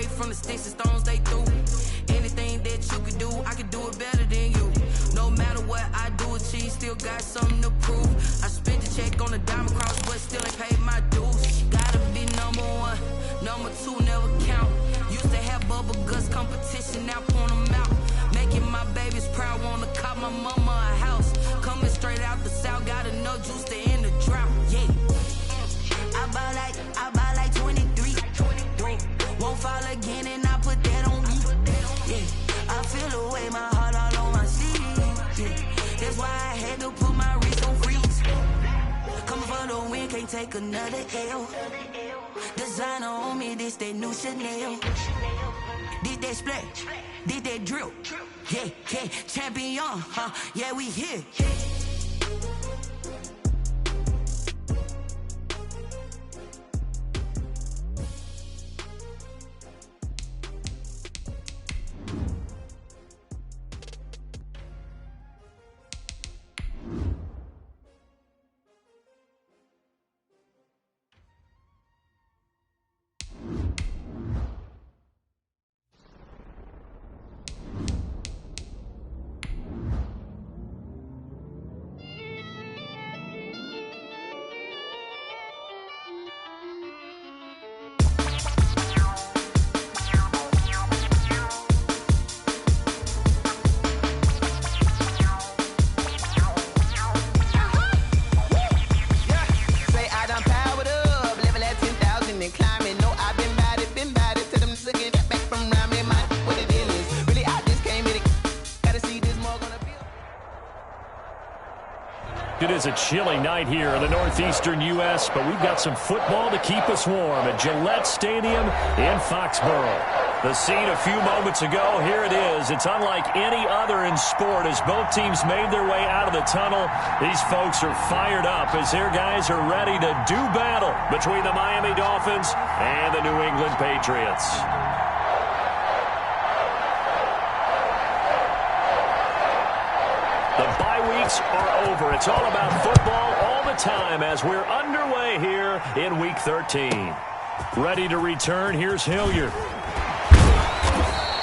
straight from the sticks and stones they threw. Anything that you could do, I could do it better than you. No matter what I do achieve, still got something to prove. I spent the check on the diamond cross, but still ain't paid my dues. Gotta be number one, number two never count. Used to have bubble guts competition, now point them out. Making my babies proud, wanna cop my mama a house. Coming straight out the south, got enough juice to end the drought. Yeah, I buy like 23. Won't fall again, and I put that on me. Yeah, I feel the way, my heart all on my sleeve. Yeah, that's why I had to put my wrist on freeze. Coming for the win, can't take another L. Designer on me, this that new Chanel. This that splash, this that drill. Yeah, yeah, champion, huh? Yeah, we here. It is a chilly night here in the northeastern U.S., but we've got some football to keep us warm at Gillette Stadium in Foxborough. The scene a few moments ago, here it is. It's unlike any other in sport as both teams made their way out of the tunnel. These folks are fired up as their guys are ready to do battle between the Miami Dolphins and the New England Patriots. The bye weeks are over. It's all about football all the time as we're underway here in Week 13. Ready to return, here's Hilliard.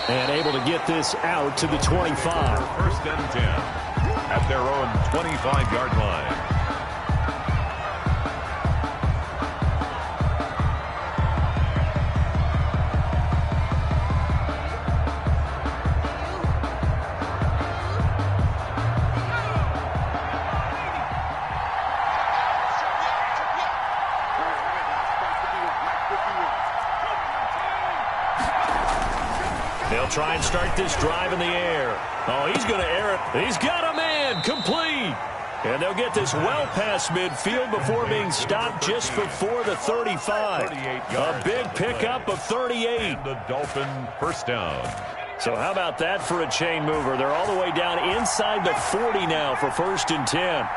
And able to get this out to the 25. First and 10 at their own 25-yard line. They'll try and start this drive in the air. Oh, he's going to air it. He's got a man complete. And they'll get this well past midfield before being stopped just before the 35. A big pickup of 38. And the Dolphin first down. So how about that for a chain mover? They're all the way down inside the 40 now for 1st and 10.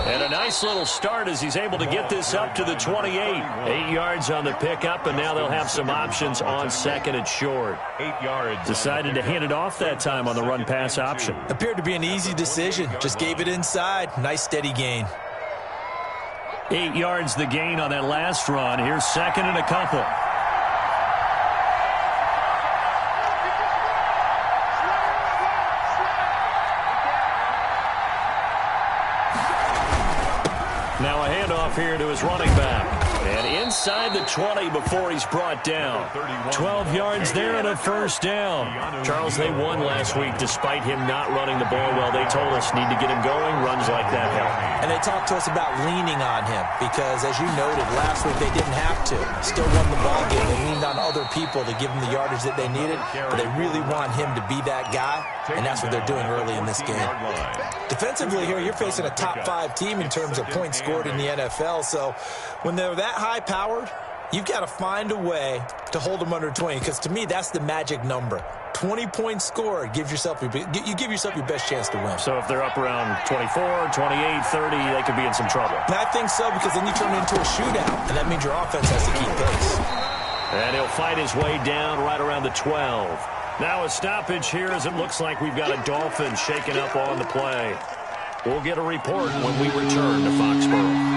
And a nice little start as he's able to get this up to the 28. 8 yards on the pickup, and now they'll have some options on 2nd and short. 8 yards. Decided to hand it off that time on the run-pass option. Appeared to be an easy decision. Just gave it inside. Nice steady gain. 8 yards the gain on that last run. Here's 2nd and a couple. Now a handoff here to his running back. And inside the 20 before he's brought down. 12 yards there and a first down. Charles, they won last week despite him not running the ball well. They told us need to get him going. Runs like that help. And they talked to us about leaning on him because, as you noted, last week they didn't have to. Still won the ball game. They leaned on other people to give them the yardage that they needed. But they really want him to be that guy, and that's what they're doing early in this game. Defensively here, you're facing a top-5 team in terms of points scored in the NFL. So when they're that high-powered, you've got to find a way to hold them under 20, because to me, that's the magic number. 20 points scored, you give yourself your best chance to win. So if they're up around 24, 28, 30, they could be in some trouble. And I think so, because then you turn it into a shootout, and that means your offense has to keep pace. And he'll fight his way down right around the 12. Now a stoppage here as it looks like we've got a Dolphin shaken up on the play. We'll get a report when we return to Foxborough.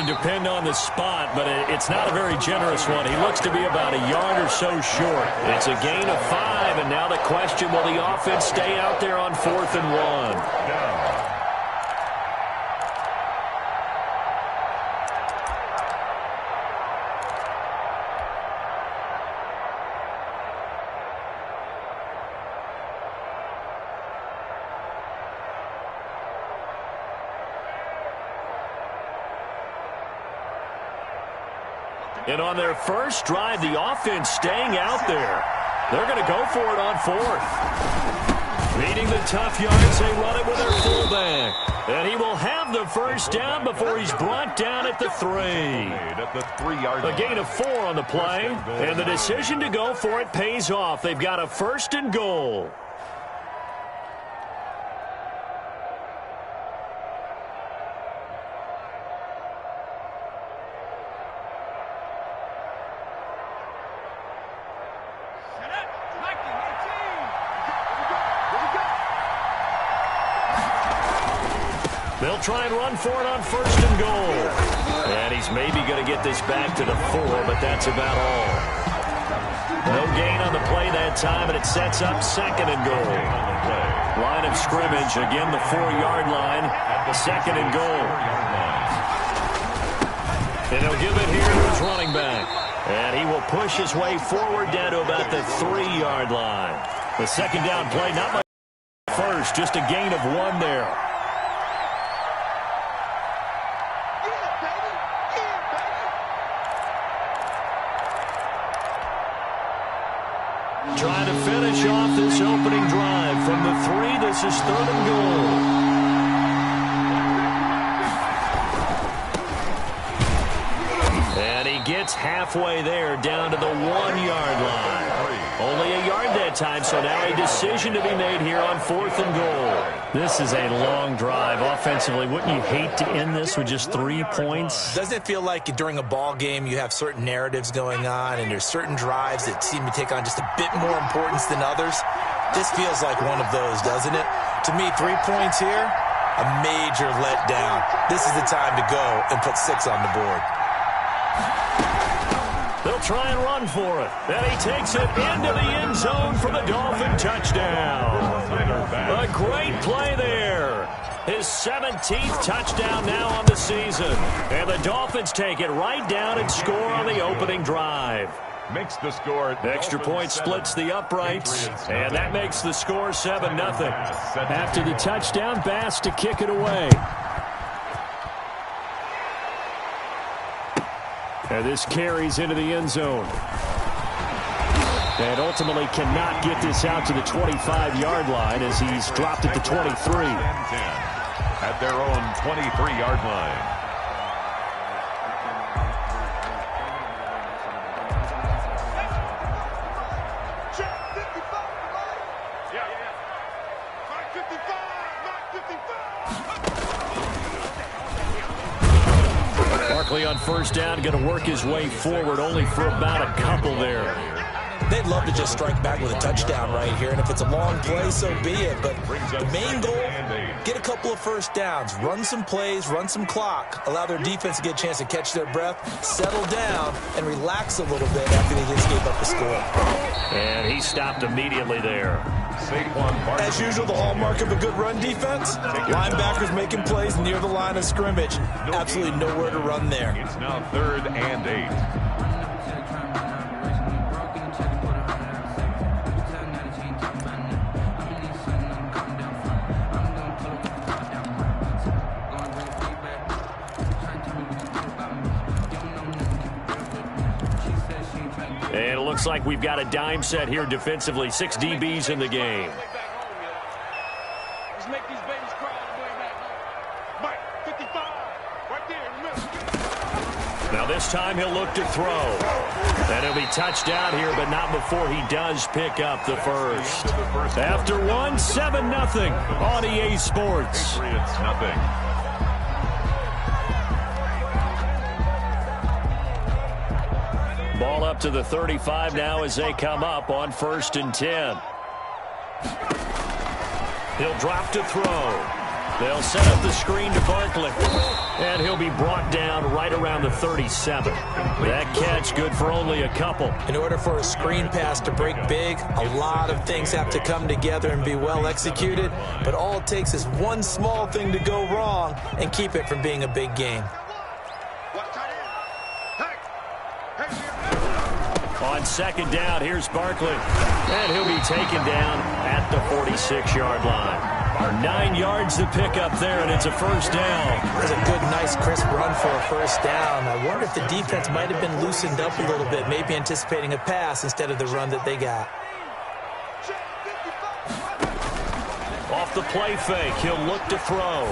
to depend on the spot, but it's not a very generous one. He looks to be about a yard or so short. It's a gain of 5, and now the question, will the offense stay out there on 4th and 1? And on their first drive, the offense staying out there. They're going to go for it on 4th. Meeting the tough yards, they run it with their fullback. And he will have the first down before he's brought down at the 3. A gain of 4 on the play. And the decision to go for it pays off. They've got a 1st and goal. They'll try and run for it on 1st and goal. And he's maybe going to get this back to the 4, but that's about all. No gain on the play that time, and it sets up 2nd and goal. Line of scrimmage, again the 4-yard line, 2nd and goal. And he'll give it here to his running back. And he will push his way forward down to about the 3-yard line. The 2nd down play, not much first, just a gain of 1 there. Trying to finish off this opening drive from the 3. This is 3rd and goal. And he gets halfway there down to the 1-yard line. Only a yard that time, so now a decision to be made here on 4th and goal. This is a long drive offensively. Wouldn't you hate to end this with just 3 points? Doesn't it feel like during a ball game you have certain narratives going on and there's certain drives that seem to take on just a bit more importance than others? This feels like one of those, doesn't it? To me, 3 points here, a major letdown. This is the time to go and put 6 on the board. They'll try and run for it. And he takes it into the end zone for the Dolphin touchdown. A great play there. His 17th touchdown now on the season. And the Dolphins take it right down and score on the opening drive. Makes the score. Extra point splits the uprights. And that makes the score 7-0. After the touchdown, Bass to kick it away. And this carries into the end zone. And ultimately cannot get this out to the 25-yard line as he's dropped at the 23. At their own 23-yard line. Barkley on 1st down, going to work his way forward only for about a couple there. They'd love to just strike back with a touchdown right here, and if it's a long play, so be it. But the main goal, get a couple of 1st downs, run some plays, run some clock, allow their defense to get a chance to catch their breath, settle down, and relax a little bit after they just gave up the score. And he stopped immediately there. As usual, the hallmark of a good run defense, linebackers making plays near the line of scrimmage. Absolutely nowhere to run there. It's now 3rd and 8. And it looks like we've got a dime set here defensively. 6 DBs in the game. Now this time he'll look to throw. And he'll be touched down here, but not before he does pick up the first. After one, 7-0 on EA Sports. It's nothing. Ball up to the 35 now as they come up on 1st and 10. He'll drop to throw. They'll set up the screen to Barkley. And he'll be brought down right around the 37. That catch good for only a couple. In order for a screen pass to break big, a lot of things have to come together and be well executed. But all it takes is one small thing to go wrong and keep it from being a big game. On second down, here's Barkley. And he'll be taken down at the 46-yard line. 9 yards to pick up there, and it's a first down. That's a good, nice, crisp run for a first down. I wonder if the defense might have been loosened up a little bit, maybe anticipating a pass instead of the run that they got. Off the play fake, he'll look to throw.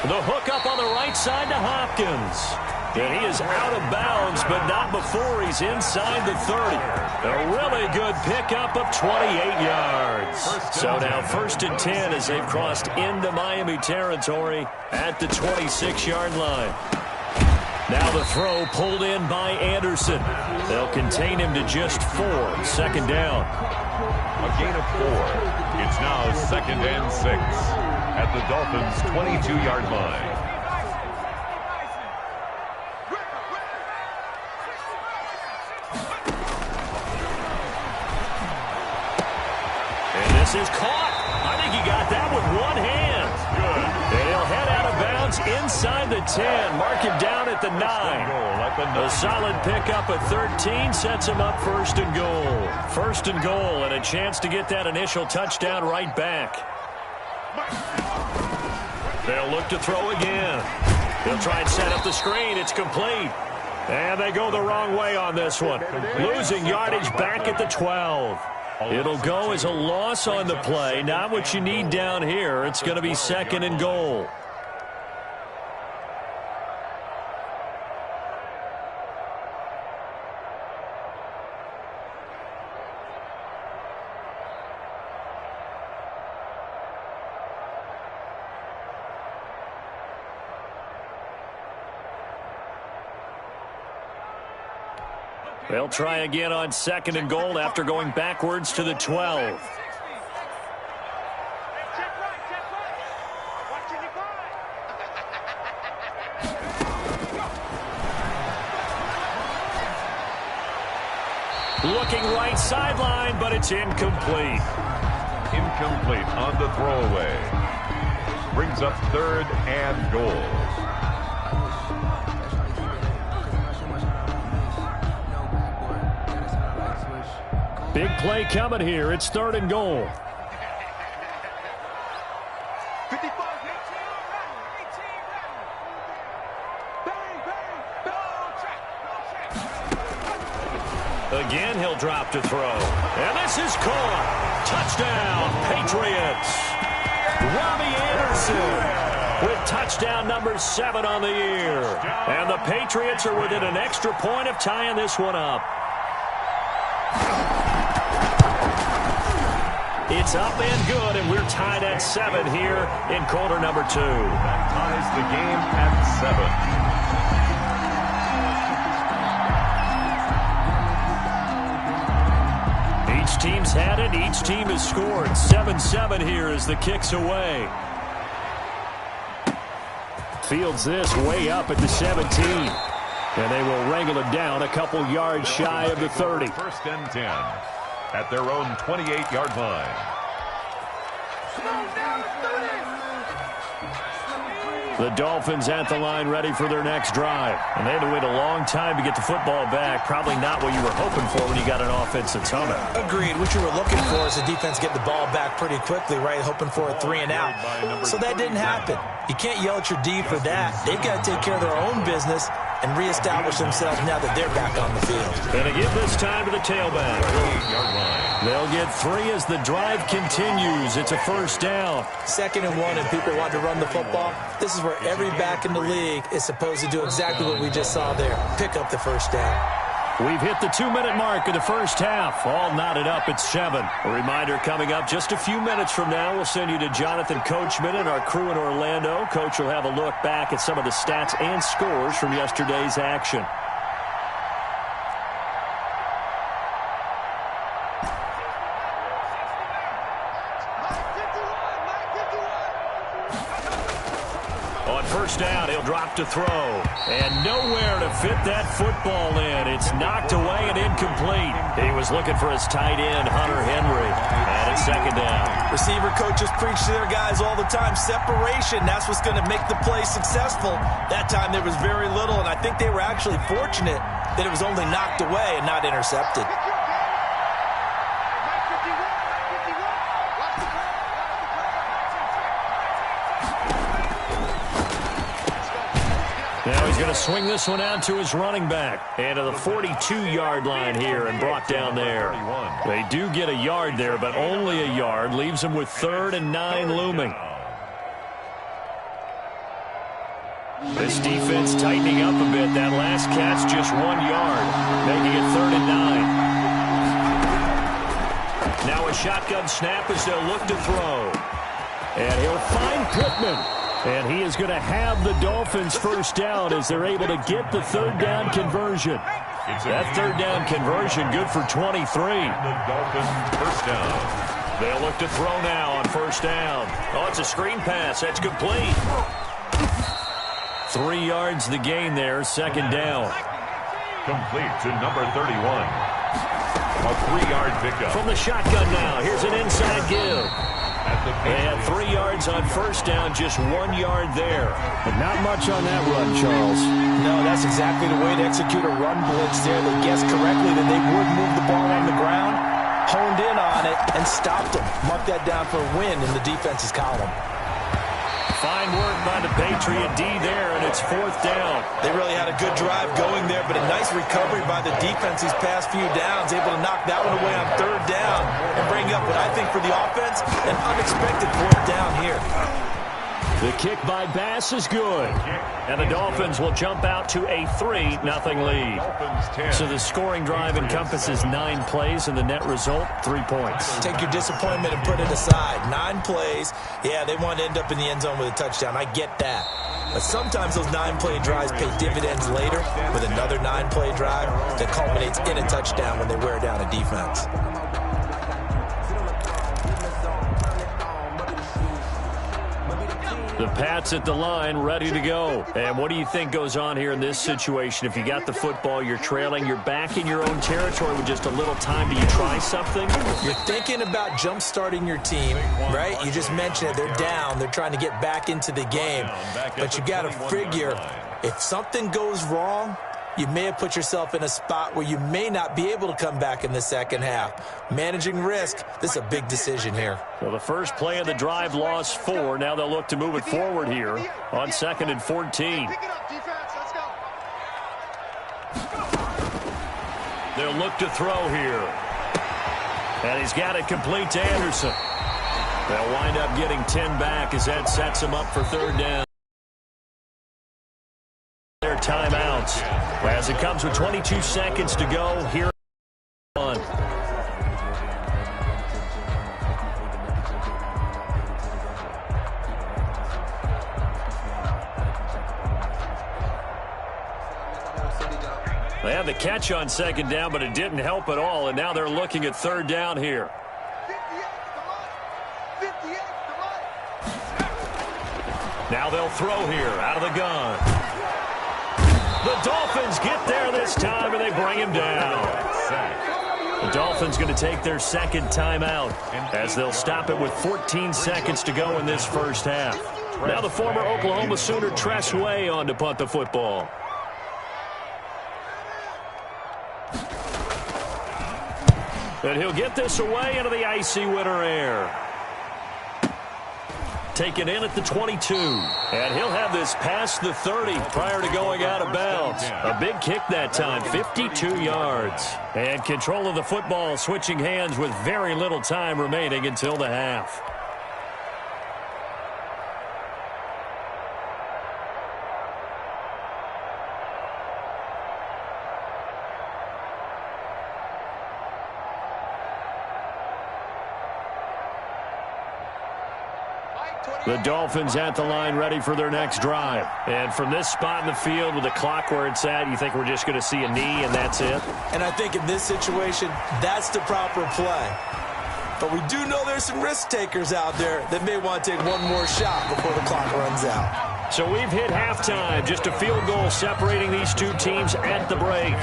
The hook up on the right side to Hopkins. And he is out of bounds, but not before he's inside the 30. A really good pickup of 28 yards. So now 1st and 10 as they've crossed into Miami territory at the 26-yard line. Now the throw pulled in by Anderson. They'll contain him to just 4. 2nd down. A gain of 4. It's now 2nd and 6 at the Dolphins' 22-yard line. Is caught. I think he got that with one hand. Good. And he'll head out of bounds inside the 10. Mark him down at the 9. A solid pickup at 13 sets him up 1st and goal. 1st and goal and a chance to get that initial touchdown right back. They'll look to throw again. He'll try and set up the screen. It's complete. And they go the wrong way on this one. Losing yardage back at the 12. It'll go as a loss on the play. Not what you need down here. It's going to be 2nd and goal. They'll try again on 2nd and goal after going backwards to the 12. Looking right sideline, but it's incomplete. Incomplete on the throwaway. Brings up 3rd and goal. Big play coming here. It's 3rd and goal. Again, he'll drop to throw. And this is caught. Touchdown, Patriots. Robbie Anderson with touchdown number 7 on the year. And the Patriots are within an extra point of tying this one up. It's up and good, and we're tied at 7 here in quarter number 2. That ties the game at 7. Each team's had it. Each team has scored. 7-7 here as the kick's away. Fields this way up at the 17. And they will wrangle it down a couple yards shy of the 30. 1st and 10 at their own 28-yard line. The Dolphins at the line ready for their next drive. And they had to wait a long time to get the football back. Probably not what you were hoping for when you got an offense that's humming. Agreed. What you were looking for is the defense get the ball back pretty quickly, right? Hoping for a 3 and out. So that didn't happen. You can't yell at your D for that. They've got to take care of their own business and reestablish themselves now that they're back on the field. And to give this time to the tailback. 38-yard line. They'll get 3 as the drive continues. It's a first down. 2nd and 1 and people want to run the football. This is where every back in the league is supposed to do exactly what we just saw there. Pick up the first down. We've hit the 2-minute mark of the first half. All knotted up at 7. A reminder coming up just a few minutes from now. We'll send you to Jonathan Coachman and our crew in Orlando. Coach will have a look back at some of the stats and scores from yesterday's action. on first down, he'll drop to throw. And nowhere to fit that football in. It's knocked away and incomplete. He was looking for his tight end, Hunter Henry. And it's second down. Receiver coaches preach to their guys all the time. Separation, that's what's going to make the play successful. That time there was very little, and I think they were actually fortunate that it was only knocked away and not intercepted. Now he's going to swing this one out to his running back. And to the 42-yard line here and brought down there. They do get a yard there, but only a yard. Leaves them with 3rd and 9 looming. This defense tightening up a bit. That last catch just 1 yard, making it 3rd and 9. Now a shotgun snap as they'll look to throw. And he'll find Pittman. And he is going to have the Dolphins first down as they're able to get the 3rd down conversion. That 3rd down conversion good for 23. The Dolphins first down. They'll look to throw now on first down. Oh, it's a screen pass. That's complete. 3 yards the gain there, second down. Complete to number 31. A 3-yard pickup. From the shotgun now, here's an inside give. They had 3 yards on first down, just 1 yard there. But not much on that run, Charles. No, that's exactly the way to execute a run blitz there. They guessed correctly that they would move the ball on the ground, honed in on it, and stopped them. Mark that down for a win in the defense's column. Fine work by the Patriot D there, and it's 4th down. They really had a good drive going there, but a nice recovery by the defense these past few downs, able to knock that one away on 3rd down and bring up what I think for the offense, an unexpected 4th down here. The kick by Bass is good, and the Dolphins will jump out to a 3-0 lead. So the scoring drive encompasses 9 plays, and the net result, 3 points. Take your disappointment and put it aside. 9 plays. Yeah, they want to end up in the end zone with a touchdown. I get that. But sometimes those 9-play drives pay dividends later with another 9-play drive that culminates in a touchdown when they wear down a defense. The Pats at the line, ready to go. And what do you think goes on here in this situation? If you got the football, you're trailing, you're back in your own territory with just a little time. Do you try something? You're thinking about jump-starting your team, right? You just mentioned it. They're down. They're trying to get back into the game. But you got to figure, if something goes wrong, you may have put yourself in a spot where you may not be able to come back in the second half. Managing risk, this is a big decision here. Well, the first play of the drive lost 4. Now they'll look to move it forward here on 2nd and 14. They'll look to throw here. And he's got it complete to Anderson. They'll wind up getting 10 back as that sets him up for 3rd down. Their timeouts as it comes with 22 seconds to go here on. They had the catch on 2nd down, but it didn't help at all, and now they're looking at 3rd down here. Now they'll throw here out of the gun. The Dolphins get there this time, and they bring him down. The Dolphins going to take their 2nd timeout as they'll stop it with 14 seconds to go in this first half. Now the former Oklahoma Sooner Tress Way on to punt the football. And he'll get this away into the icy winter air. Taken in at the 22. And he'll have this past the 30 prior to going out of bounds. A big kick that time, 52 yards. And control of the football switching hands with very little time remaining until the half. The Dolphins at the line ready for their next drive. And from this spot in the field with the clock where it's at, you think we're just going to see a knee and that's it? And I think in this situation, that's the proper play. But we do know there's some risk takers out there that may want to take one more shot before the clock runs out. So we've hit halftime. Just a field goal separating these two teams at the break.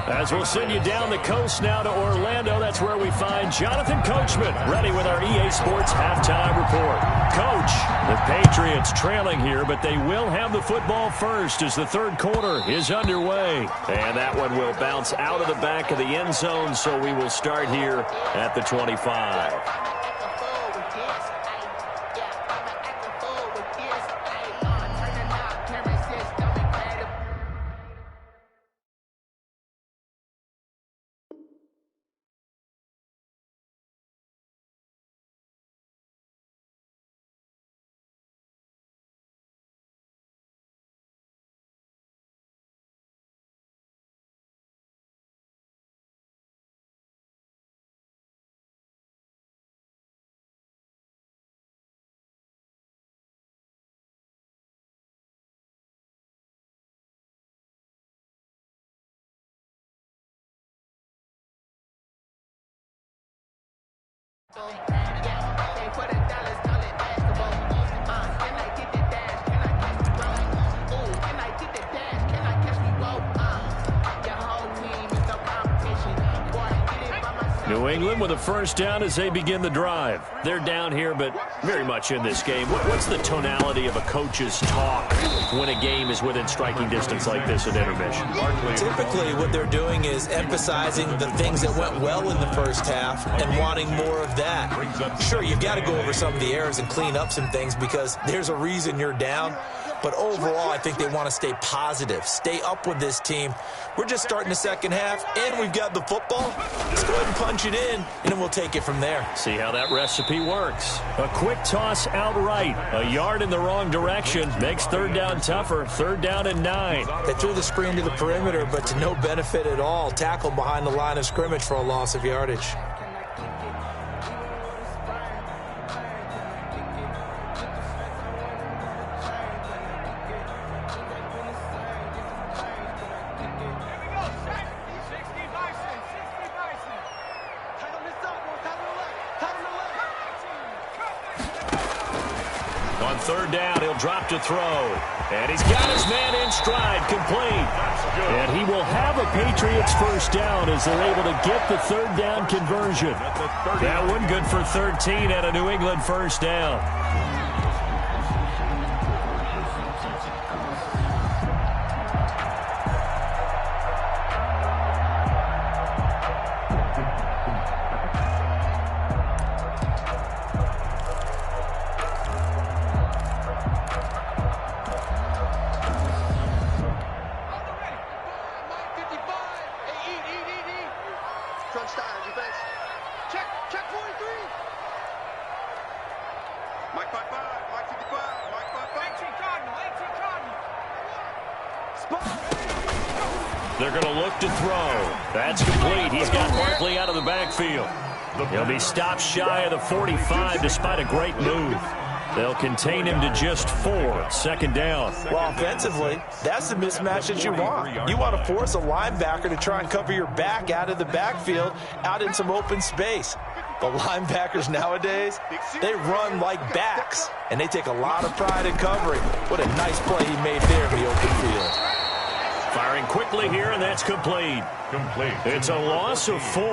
As we'll send you down the coast now to Orlando, that's where we find Jonathan Coachman ready with our EA Sports halftime report. Coach, the Patriots trailing here, but they will have the football first as the third quarter is underway. And that one will bounce out of the back of the end zone, so we will start here at the 25. New England with a first down as they begin the drive. They're down here, but very much in this game. What's the tonality of a coach's talk when a game is within striking distance like this at intermission? Typically, what they're doing is emphasizing the things that went well in the first half and wanting more of that. Sure, you've got to go over some of the errors and clean up some things because there's a reason you're down. But overall, I think they want to stay positive, stay up with this team. We're just starting the second half, and we've got the football. Let's go ahead and punch it in, and then we'll take it from there. See how that recipe works. A quick toss outright. A yard in the wrong direction makes third down tougher. Third down and 9. They threw the screen to the perimeter, but to no benefit at all. Tackled behind the line of scrimmage for a loss of yardage. On third down, he'll drop to throw. And he's got his man in stride, complete. And he will have a Patriots first down as they're able to get the third down conversion. That one good for 13 and a New England first down. They're going to look to throw. That's complete. He's got Barkley out of the backfield. He'll be stopped shy of the 45 despite a great move. They'll contain him to just 4. Second down. Well, offensively, that's the mismatch that you want. You want to force a linebacker to try and cover your back out of the backfield, out in some open space. The linebackers nowadays, they run like backs, and they take a lot of pride in covering. What a nice play he made there in the open field. Firing quickly here, and that's complete. It's a loss of 4.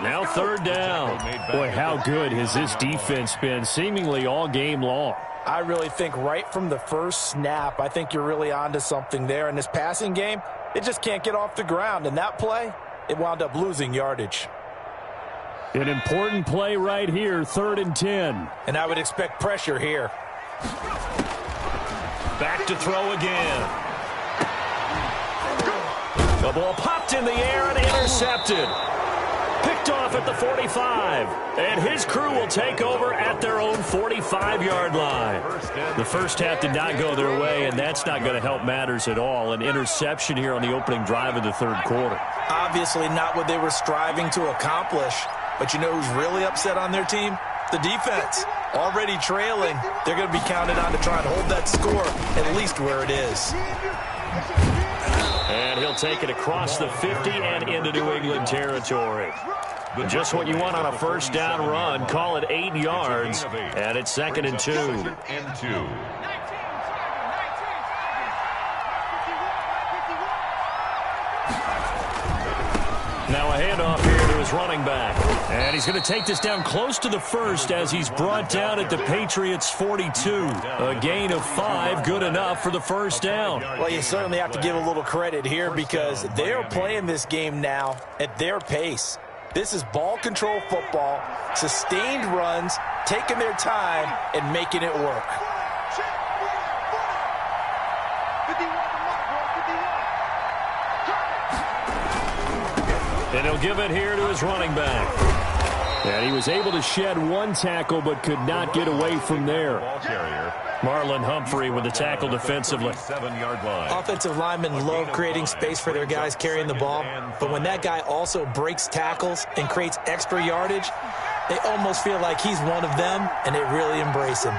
Now third down. Boy, how good has this defense been seemingly all game long? I really think right from the first snap, I think you're really onto something there. In this passing game, it just can't get off the ground. And that play, it wound up losing yardage. An important play right here, 3rd and 10. And I would expect pressure here. Back to throw again. The ball popped in the air and intercepted. Picked off at the 45. And his crew will take over at their own 45-yard line. The first half did not go their way, and that's not going to help matters at all. An interception here on the opening drive of the third quarter. Obviously not what they were striving to accomplish. But you know who's really upset on their team? The defense. Already trailing. They're going to be counted on to try and hold that score at least where it is. And he'll take it across the 50 and into New England territory. Just what you want on a first down run. Call it 8 yards, and it's 2nd and 2. handoff here to his running back. And he's going to take this down close to the first as he's brought down at the Patriots' 42. A gain of 5, good enough for the first down. Well, you certainly have to give a little credit here because they're playing this game now at their pace. This is ball control football, sustained runs, taking their time, and making it work. And he'll give it here to his running back. And he was able to shed one tackle but could not get away from there. Marlon Humphrey with the tackle defensively. 7-yard line. Offensive linemen love creating space for their guys carrying the ball, but when that guy also breaks tackles and creates extra yardage, they almost feel like he's one of them, and they really embrace him.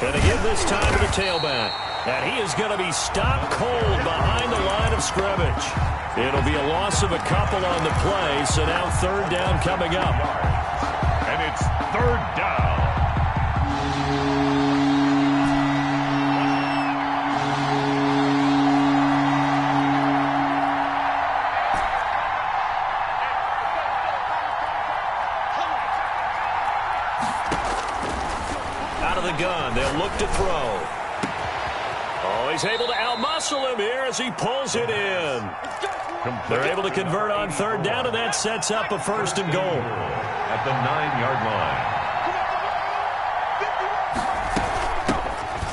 And again this time to the tailback. And he is going to be stopped cold behind the line of scrimmage. It'll be a loss of a couple on the play, so now third down coming up. And it's third down. Out of the gun, they'll look to throw. Oh, he's able to outmuscle him here as he pulls it in. They're able to convert on third down, and that sets up a first and goal. At the 9-yard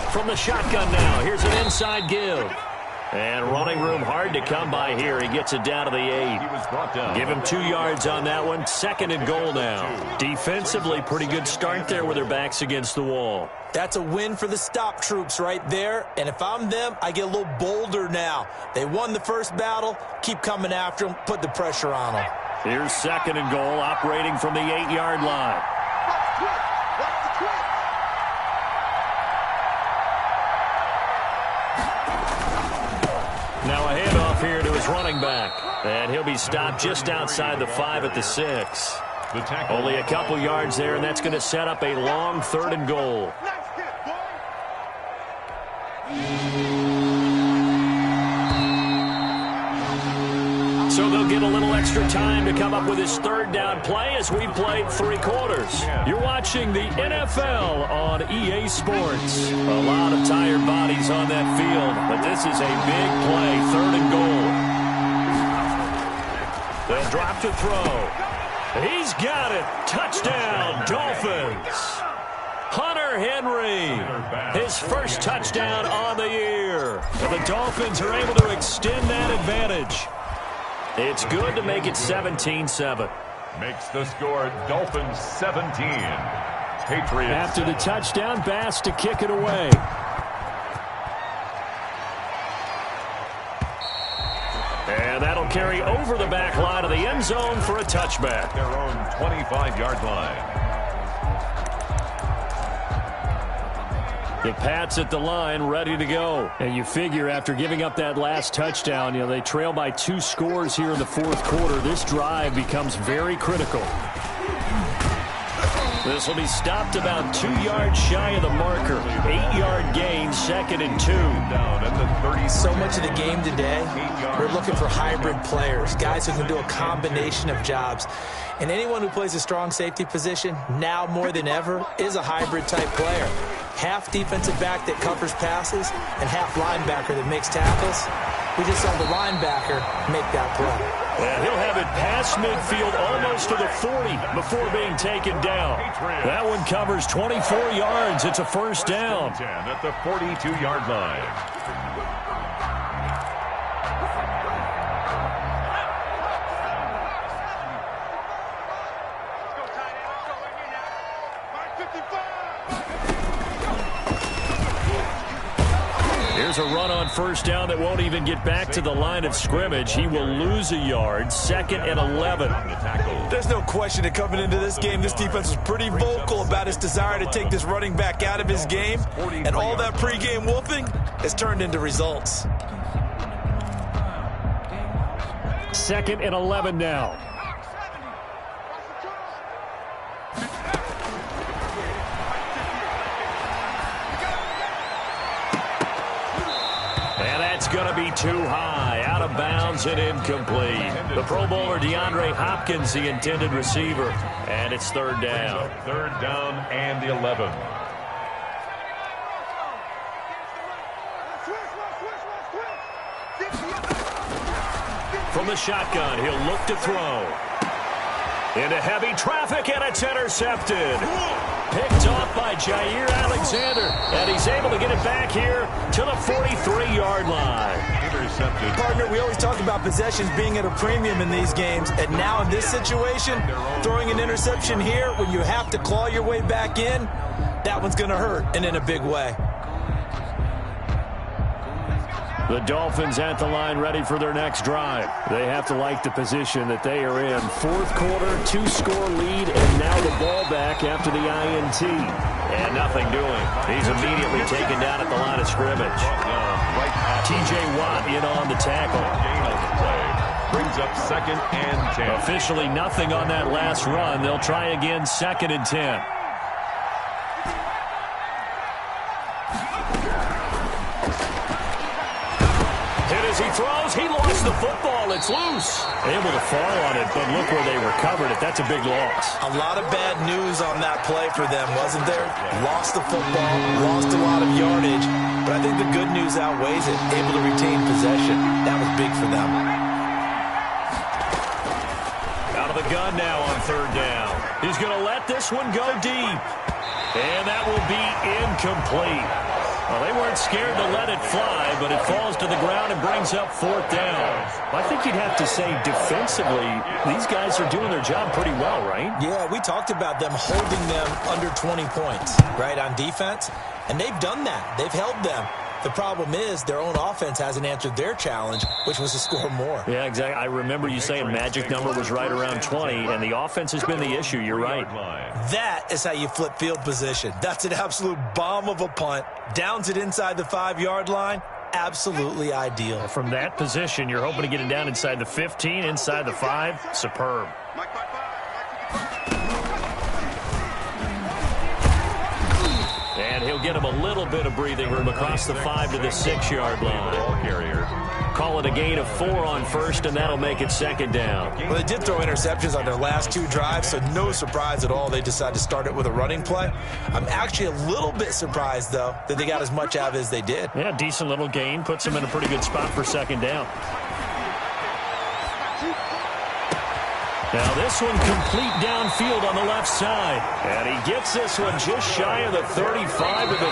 line. From the shotgun now, here's an inside give. And running room hard to come by here. He gets it down to the 8. He was brought down. Give him 2 yards on that one. Second and goal now. Defensively, pretty good start there with their backs against the wall. That's a win for the stop troops right there. And if I'm them, I get a little bolder now. They won the first battle. Keep coming after them. Put the pressure on them. Here's second and goal, operating from the 8-yard line. Now a handoff here to his running back. And he'll be stopped just outside the 5 at the 6. Only a couple yards there, and that's going to set up a long third and goal. So they'll get a little extra time to come up with his third down play as we've played 3 quarters. You're watching the NFL on EA Sports. A lot of tired bodies on that field, but this is a big play, third and goal. They'll drop to throw. He's got it. Touchdown, Dolphins. Hunter Henry, his first touchdown on the year. And the Dolphins are able to extend that advantage. It's good to make it 17-7. Makes the score Dolphins 17. Patriots. After the touchdown, Bass to kick it away. And that'll carry over the back line of the end zone for a touchback. Their own 25-yard line. The Pats at the line, ready to go. And you figure after giving up that last touchdown, they trail by 2 scores here in the fourth quarter. This drive becomes very critical. This will be stopped about 2 yards shy of the marker. 8-yard gain, second and 2. Down at the 30. So much of the game today, we're looking for hybrid players, guys who can do a combination of jobs. And anyone who plays a strong safety position, now more than ever, is a hybrid-type player. Half defensive back that covers passes and half linebacker that makes tackles. We just saw the linebacker make that play. And he'll have it past midfield almost to the 40 before being taken down. That one covers 24 yards. It's a first down. 10 at the 42-yard line. Here's a run on first down that won't even get back to the line of scrimmage. He will lose a yard. Second and 11. There's no question that coming into this game, this defense was pretty vocal about its desire to take this running back out of his game. And all that pregame wolfing has turned into results. Second and 11 now. And that's going to be too high, out of bounds and incomplete. The Pro Bowler DeAndre Hopkins, the intended receiver, and it's third down. Third down and 11. From the shotgun, he'll look to throw. Into heavy traffic, and it's intercepted. Picked off by Jair Alexander, and he's able to get it back here to the 43-yard line. Intercepted. Partner, we always talk about possessions being at a premium in these games, and now in this situation, throwing an interception here when you have to claw your way back in, that one's going to hurt, and in a big way. The Dolphins at the line ready for their next drive. They have to like the position that they are in. Fourth quarter, 2-score lead, and now the ball back after the INT. And nothing doing. He's immediately taken down at the line of scrimmage. T.J. Watt in on the tackle. Brings up second and 10. Officially nothing on that last run. They'll try again, second and 10. As he throws, he lost the football. It's loose. Able to fall on it, but look where they recovered it. That's a big loss. A lot of bad news on that play for them, wasn't there? Lost the football, lost a lot of yardage, but I think the good news outweighs it. Able to retain possession. That was big for them. Out of the gun now on third down. He's going to let this one go deep. And that will be incomplete. Well, they weren't scared to let it fly, but it falls to the ground and brings up fourth down. I think you'd have to say defensively, these guys are doing their job pretty well, right? Yeah, we talked about them holding them under 20 points, right, on defense. And they've done that. They've held them. The problem is their own offense hasn't answered their challenge, which was to score more. Yeah, exactly. I remember you saying magic number was right around 20, and the offense has been the issue. You're right. That is how you flip field position. That's an absolute bomb of a punt. Downs it inside the 5-yard line. Absolutely ideal. From that position, you're hoping to get it down inside the 15, inside the 5. Superb. And he'll get him a little bit of breathing room across the 5 to the 6-yard line. Call it a gain of 4 on first, and that'll make it second down. Well, they did throw interceptions on their last 2 drives, so no surprise at all they decided to start it with a running play. I'm actually a little bit surprised, though, that they got as much out of it as they did. Yeah, decent little gain. Puts them in a pretty good spot for second down. Now this one complete downfield on the left side. And he gets this one just shy of the 35 to the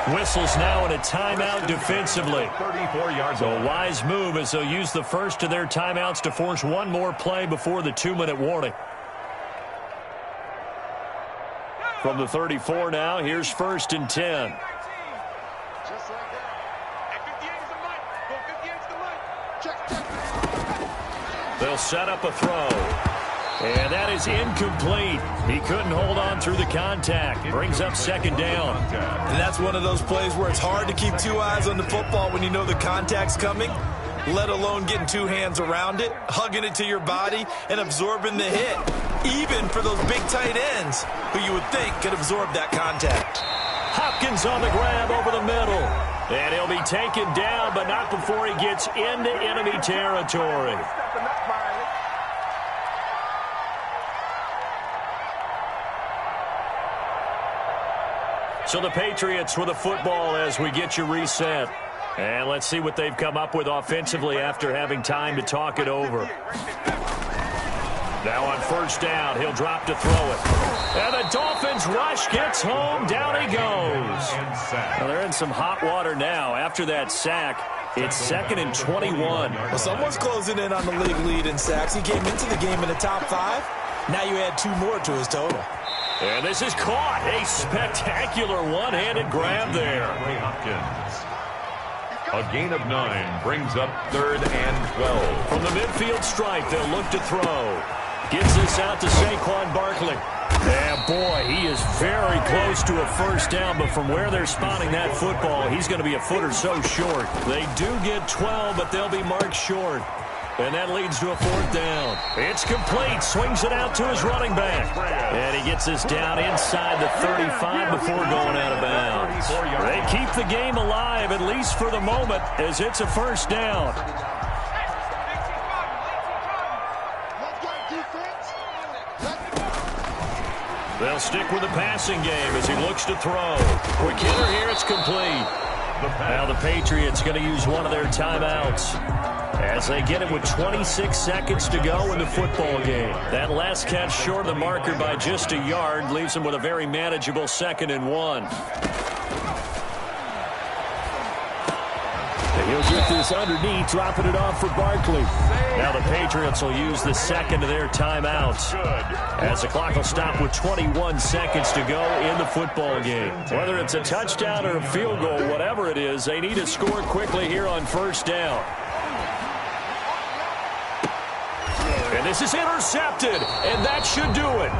34. Whistles now in a timeout defensively. 34 yards. So a wise move as they'll use the first of their timeouts to force one more play before the 2-minute warning. From the 34 now, here's first and 10. They'll set up a throw. And that is incomplete. He couldn't hold on through the contact. Brings up second down. And that's one of those plays where it's hard to keep 2 eyes on the football when you know the contact's coming, let alone getting 2 hands around it, hugging it to your body, and absorbing the hit. Even for those big tight ends who you would think could absorb that contact. Hopkins on the grab over the middle. And he'll be taken down, but not before he gets into enemy territory. So the Patriots with the football as we get you reset. And let's see what they've come up with offensively after having time to talk it over. Now on first down, he'll drop to throw it. And the Dolphins rush gets home. Down he goes. Well, they're in some hot water now. After that sack, it's second and 21. Well, someone's closing in on the league lead in sacks. He came into the game in the top 5. Now you add 2 more to his total. And this is caught. A spectacular one-handed grab there. Hopkins. A gain of 9 brings up third and 12. From the midfield stripe, they'll look to throw. Gets this out to Saquon Barkley. And boy, he is very close to a first down, but from where they're spotting that football, he's going to be a foot or so short. They do get 12, but they'll be marked short. And that leads to a 4th down. It's complete. Swings it out to his running back. And he gets this down inside the 35 before going out of bounds. They keep the game alive, at least for the moment, as it's a 1st down. They'll stick with the passing game as he looks to throw. Quick hitter here. It's complete. Now the Patriots going to use one of their timeouts as they get it with 26 seconds to go in the football game. That last catch short of the marker by just a yard leaves them with a very manageable 2nd and 1. And he'll get this underneath, dropping it off for Barkley. Now the Patriots will use the 2nd of their timeouts as the clock will stop with 21 seconds to go in the football game. Whether it's a touchdown or a field goal, whatever it is, they need to score quickly here on 1st down. And this is intercepted, and that should do it.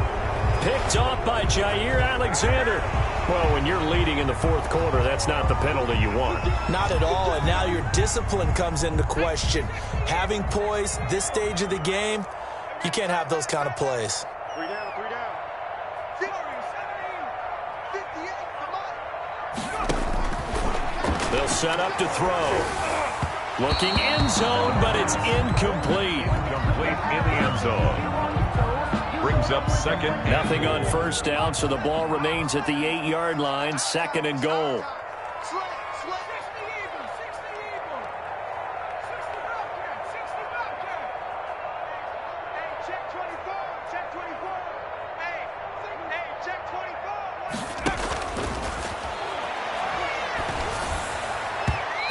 Picked off by Jair Alexander. Well, when you're leading in the 4th quarter, that's not the penalty you want. Not at all, and now your discipline comes into question. Having poise this stage of the game, you can't have those kind of plays. 3 down, 3 down. 58, They'll set up to throw. Looking end zone, but it's incomplete. Complete in the end zone. Brings up 2nd. Nothing on 1st down, so the ball remains at the 8-yard line, 2nd and goal.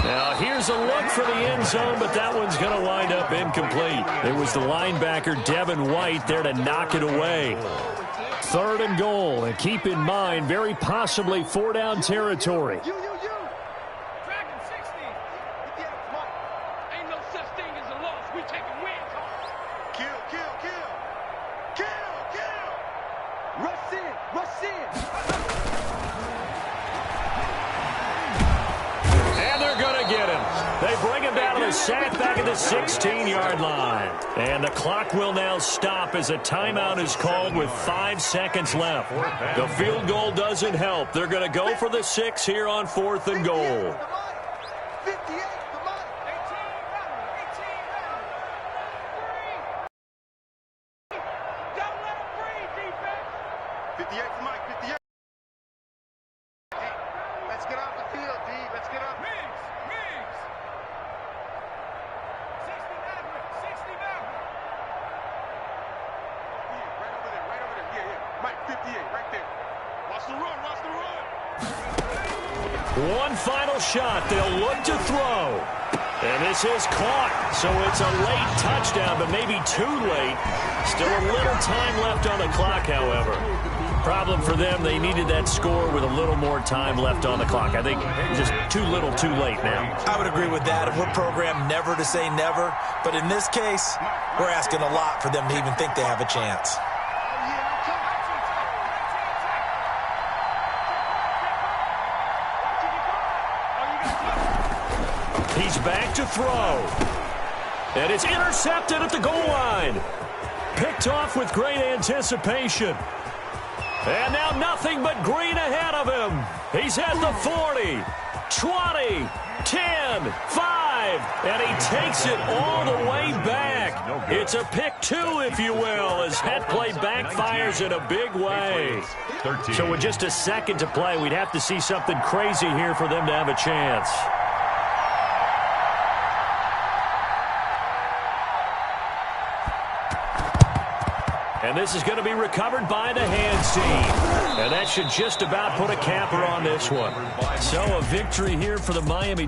Now, here's a look for the end zone, but that one's going to wind up incomplete. It was the linebacker, Devin White, there to knock it away. 3rd and goal, and keep in mind, very possibly 4-down territory. Dragon 60. Ain't no such thing as a loss. We taking wins. Kill. Rush in. And they're going to get him. They bring him down to the sack back at the 16-yard line. And the clock will now stop as a timeout is called with 5 seconds left. The field goal doesn't help. They're going to go for the 6 here on 4th and goal. 58. Let's get off the field, D. Let's get up. Migs. 60 Maverick. Yeah, right over there. Yeah. Mike, 58, right there. Watch the run. One final shot. They'll look to throw. And this is caught. So it's a late touchdown, but maybe too late. Still a little time left on the clock, however. Problem for them, they needed that score with a little more time left on the clock. I think just too little too late now. I would agree with that. We're programmed never to say never. But in this case, we're asking a lot for them to even think they have a chance. He's back to throw. And it's intercepted at the goal line. Picked off with great anticipation. And now nothing but green ahead of him. He's at the 40, 20, 10, 5, and he takes it all the way back. It's a pick 2, if you will, as that play backfires in a big way. So with just a second to play, we'd have to see something crazy here for them to have a chance. And this is going to be recovered by the hands team. And that should just about put a capper on this one. So a victory here for the Miami